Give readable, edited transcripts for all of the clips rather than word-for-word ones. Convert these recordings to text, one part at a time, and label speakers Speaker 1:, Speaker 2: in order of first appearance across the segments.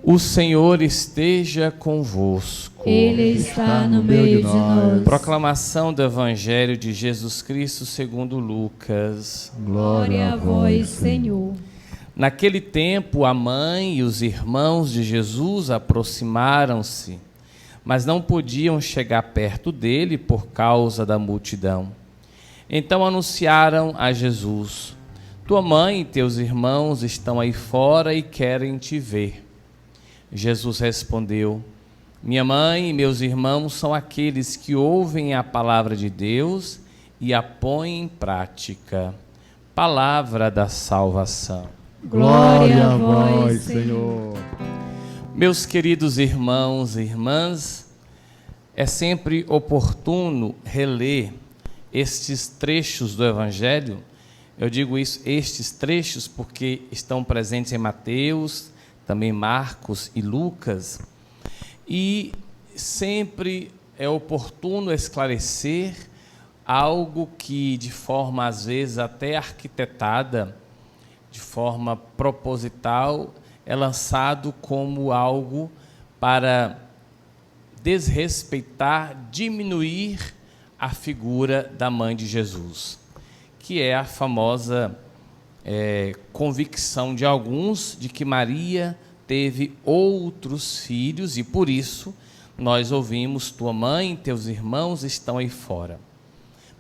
Speaker 1: O Senhor esteja convosco.
Speaker 2: Ele está no meio de nós.
Speaker 1: Proclamação do Evangelho de Jesus Cristo segundo Lucas.
Speaker 2: Glória a vós, Senhor.
Speaker 1: Naquele tempo, a mãe e os irmãos de Jesus aproximaram-se, mas não podiam chegar perto dele por causa da multidão. Então anunciaram a Jesus: tua mãe e teus irmãos estão aí fora e querem te ver. Jesus respondeu: minha mãe e meus irmãos são aqueles que ouvem a palavra de Deus e a põem em prática. Palavra da salvação.
Speaker 2: Glória a vós, Senhor.
Speaker 1: Meus queridos irmãos e irmãs, é sempre oportuno reler estes trechos do Evangelho. Eu digo isso, estes trechos, porque estão presentes em Mateus, também Marcos e Lucas, e sempre é oportuno esclarecer algo que, de forma às vezes até arquitetada, de forma proposital, é lançado como algo para desrespeitar, diminuir a figura da mãe de Jesus, que é a famosa convicção de alguns de que Maria teve outros filhos e por isso nós ouvimos: tua mãe e teus irmãos estão aí fora.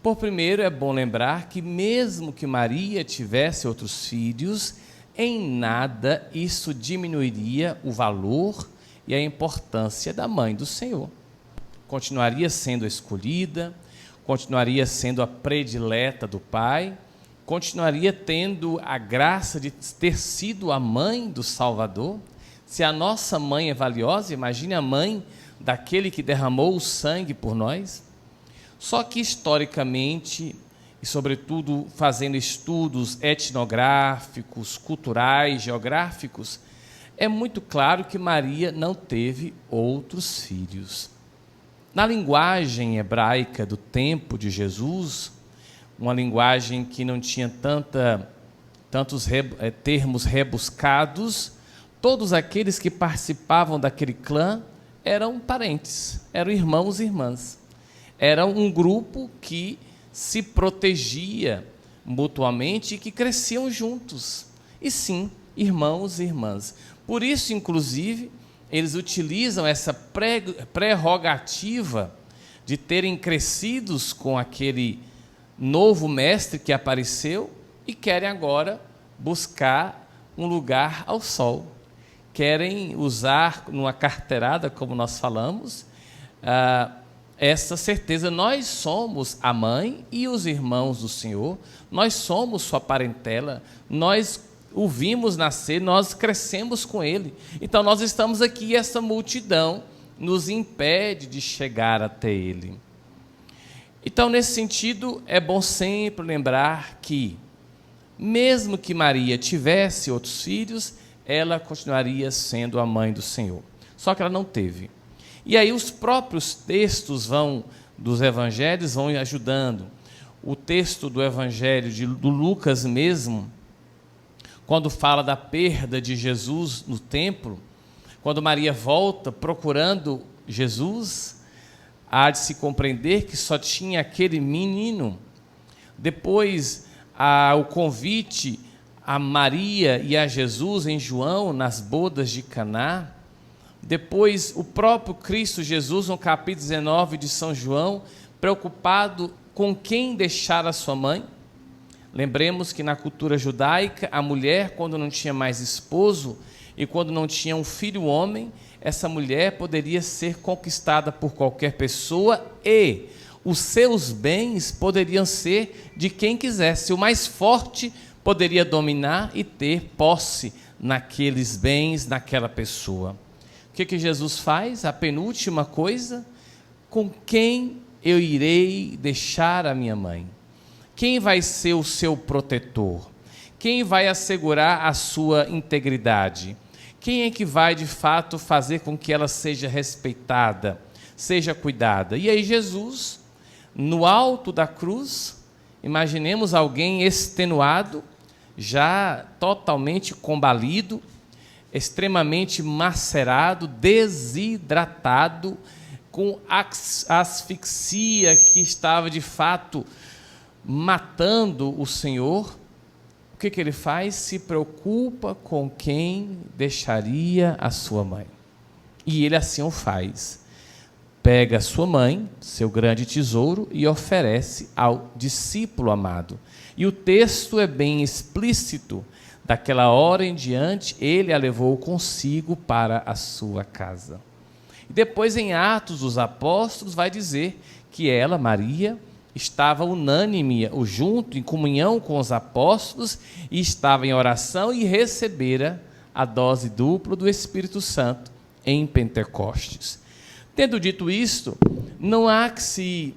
Speaker 1: Por primeiro, é bom lembrar que mesmo que Maria tivesse outros filhos, em nada isso diminuiria o valor e a importância da mãe do Senhor. Continuaria sendo a escolhida, continuaria sendo a predileta do Pai, continuaria tendo a graça de ter sido a mãe do Salvador. Se a nossa mãe é valiosa, imagine a mãe daquele que derramou o sangue por nós. Só que historicamente, e sobretudo fazendo estudos etnográficos, culturais, geográficos, é muito claro que Maria não teve outros filhos. Na linguagem hebraica do tempo de Jesus, uma linguagem que não tinha tantos termos rebuscados, todos aqueles que participavam daquele clã eram parentes, eram irmãos e irmãs. Era um grupo que se protegia mutuamente e que cresciam juntos. E sim, irmãos e irmãs. Por isso, inclusive, eles utilizam essa prerrogativa de terem crescidos com aquele novo mestre que apareceu e querem agora buscar um lugar ao sol. Querem usar numa carteirada, como nós falamos, essa certeza: nós somos a mãe e os irmãos do Senhor, nós somos sua parentela, nós o vimos nascer, nós crescemos com ele, então nós estamos aqui e essa multidão nos impede de chegar até ele. Então, nesse sentido, é bom sempre lembrar que, mesmo que Maria tivesse outros filhos, ela continuaria sendo a mãe do Senhor. Só que ela não teve. E aí os próprios textos dos evangelhos vão ajudando. O texto do evangelho do Lucas mesmo, quando fala da perda de Jesus no templo, quando Maria volta procurando Jesus, há de se compreender que só tinha aquele menino. Depois, o convite a Maria e a Jesus em João, nas bodas de Caná. Depois, o próprio Cristo Jesus, no capítulo 19 de São João, preocupado com quem deixar a sua mãe. Lembremos que na cultura judaica, a mulher, quando não tinha mais esposo e quando não tinha um filho homem, essa mulher poderia ser conquistada por qualquer pessoa e os seus bens poderiam ser de quem quisesse. O mais forte poderia dominar e ter posse naqueles bens, naquela pessoa. O que Jesus faz? A penúltima coisa: com quem eu irei deixar a minha mãe? Quem vai ser o seu protetor? Quem vai assegurar a sua integridade? Quem é que vai, de fato, fazer com que ela seja respeitada, seja cuidada? E aí Jesus, no alto da cruz, imaginemos alguém extenuado, já totalmente combalido, extremamente macerado, desidratado, com asfixia que estava de fato matando o Senhor, o que ele faz? Se preocupa com quem deixaria a sua mãe. E ele assim o faz. Pega a sua mãe, seu grande tesouro, e oferece ao discípulo amado. E o texto é bem explícito. Daquela hora em diante, ele a levou consigo para a sua casa. E depois, em Atos dos Apóstolos, vai dizer que ela, Maria, estava unânime, junto, em comunhão com os apóstolos, e estava em oração e recebera a dose dupla do Espírito Santo em Pentecostes. Tendo dito isto, não há que se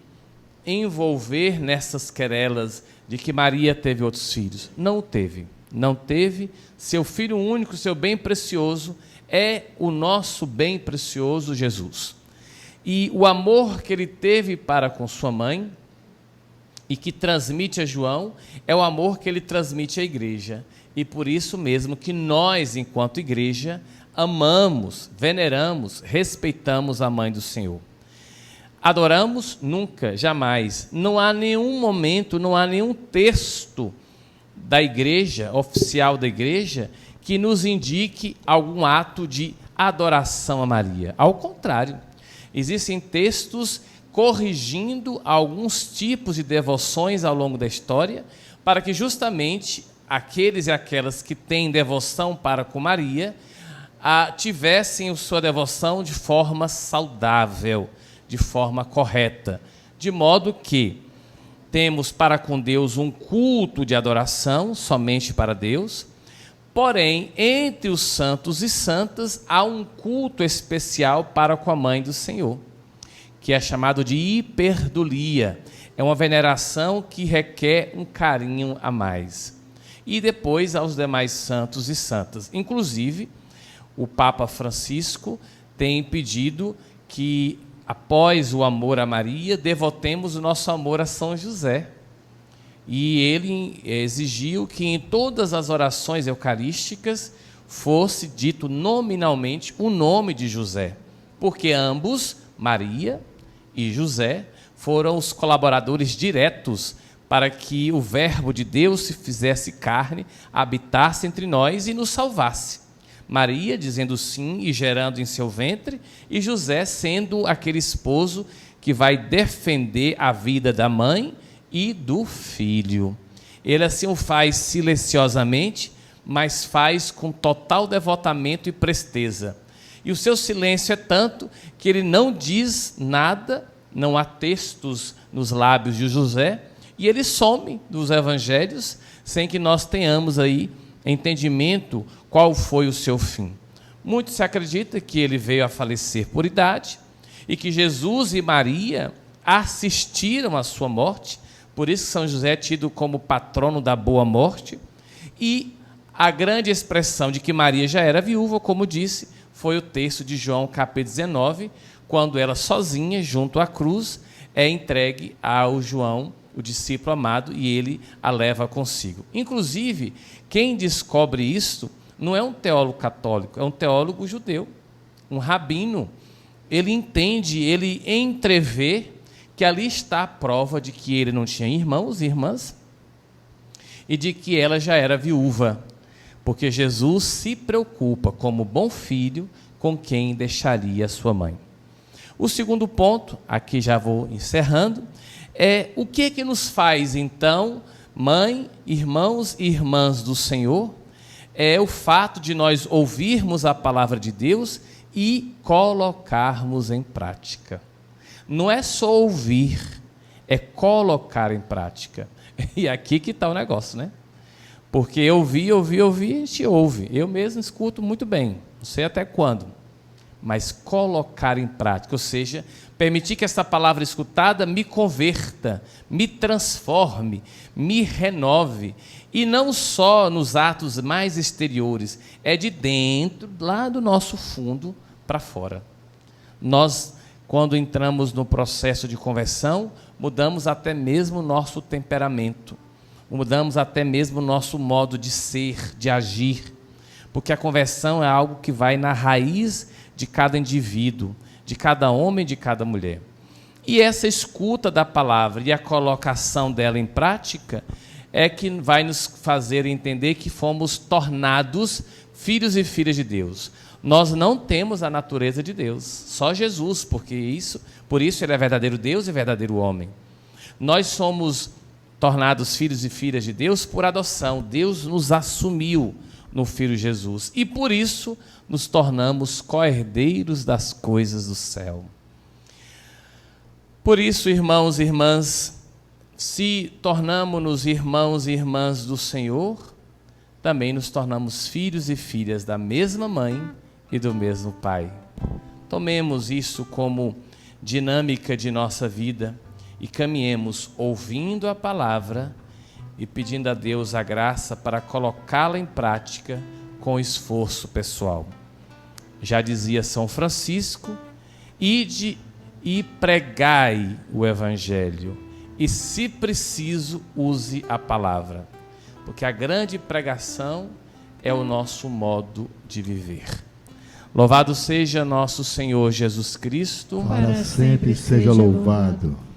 Speaker 1: envolver nessas querelas de que Maria teve outros filhos. Não o teve. Não teve. Seu filho único, seu bem precioso, é o nosso bem precioso Jesus. E o amor que ele teve para com sua mãe, e que transmite a João, é o amor que ele transmite à igreja. E por isso mesmo que nós, enquanto igreja, amamos, veneramos, respeitamos a mãe do Senhor. Adoramos? Nunca, jamais. Não há nenhum momento, não há nenhum texto da igreja, oficial da igreja, que nos indique algum ato de adoração a Maria. Ao contrário, existem textos corrigindo alguns tipos de devoções ao longo da história, para que justamente aqueles e aquelas que têm devoção para com Maria tivessem a sua devoção de forma saudável, de forma correta, de modo que temos para com Deus um culto de adoração, somente para Deus, porém, entre os santos e santas, há um culto especial para com a mãe do Senhor, que é chamado de hiperdulia. É uma veneração que requer um carinho a mais. E depois aos demais santos e santas. Inclusive, o Papa Francisco tem pedido que, após o amor a Maria, devotemos o nosso amor a São José. E ele exigiu que em todas as orações eucarísticas fosse dito nominalmente o nome de José, porque ambos, Maria e José, foram os colaboradores diretos para que o Verbo de Deus se fizesse carne, habitasse entre nós e nos salvasse. Maria dizendo sim e gerando em seu ventre, e José sendo aquele esposo que vai defender a vida da mãe e do filho. Ele assim o faz silenciosamente, mas faz com total devotamento e presteza. E o seu silêncio é tanto que ele não diz nada, não há textos nos lábios de José, e ele some dos evangelhos sem que nós tenhamos aí entendimento qual foi o seu fim. Muito se acredita que ele veio a falecer por idade e que Jesus e Maria assistiram à sua morte, por isso que São José é tido como patrono da boa morte, e a grande expressão de que Maria já era viúva, como disse, foi o texto de João capítulo 19, quando ela sozinha, junto à cruz, é entregue ao João, o discípulo amado, e ele a leva consigo. Inclusive, quem descobre isto não é um teólogo católico, é um teólogo judeu, um rabino. Ele entende, ele entrevê que ali está a prova de que ele não tinha irmãos e irmãs e de que ela já era viúva, porque Jesus se preocupa, como bom filho, com quem deixaria sua mãe. O segundo ponto, aqui já vou encerrando, é o que nos faz, então, mãe, irmãos e irmãs do Senhor, é o fato de nós ouvirmos a palavra de Deus e colocarmos em prática. Não é só ouvir, é colocar em prática. E aqui que está o negócio, né? Porque ouvir, a gente ouve. Eu mesmo escuto muito bem, não sei até quando, mas colocar em prática, ou seja, permitir que essa palavra escutada me converta, me transforme, me renove. E não só nos atos mais exteriores, é de dentro, lá do nosso fundo, para fora. Nós, quando entramos no processo de conversão, mudamos até mesmo o nosso temperamento, mudamos até mesmo o nosso modo de ser, de agir, porque a conversão é algo que vai na raiz de cada indivíduo, de cada homem, de cada mulher. E essa escuta da palavra e a colocação dela em prática é que vai nos fazer entender que fomos tornados filhos e filhas de Deus. Nós não temos a natureza de Deus, só Jesus, por isso ele é verdadeiro Deus e verdadeiro homem. Nós somos tornados filhos e filhas de Deus por adoção. Deus nos assumiu no Filho Jesus e por isso nos tornamos co-herdeiros das coisas do céu. Por isso, irmãos e irmãs, se tornamos-nos irmãos e irmãs do Senhor, também nos tornamos filhos e filhas da mesma mãe e do mesmo pai. Tomemos isso como dinâmica de nossa vida e caminhemos ouvindo a palavra e pedindo a Deus a graça para colocá-la em prática com esforço pessoal. Já dizia São Francisco, ide e pregai o Evangelho, e se preciso, use a palavra, porque a grande pregação é o nosso modo de viver. Louvado seja nosso Senhor Jesus Cristo.
Speaker 2: Para sempre seja louvado.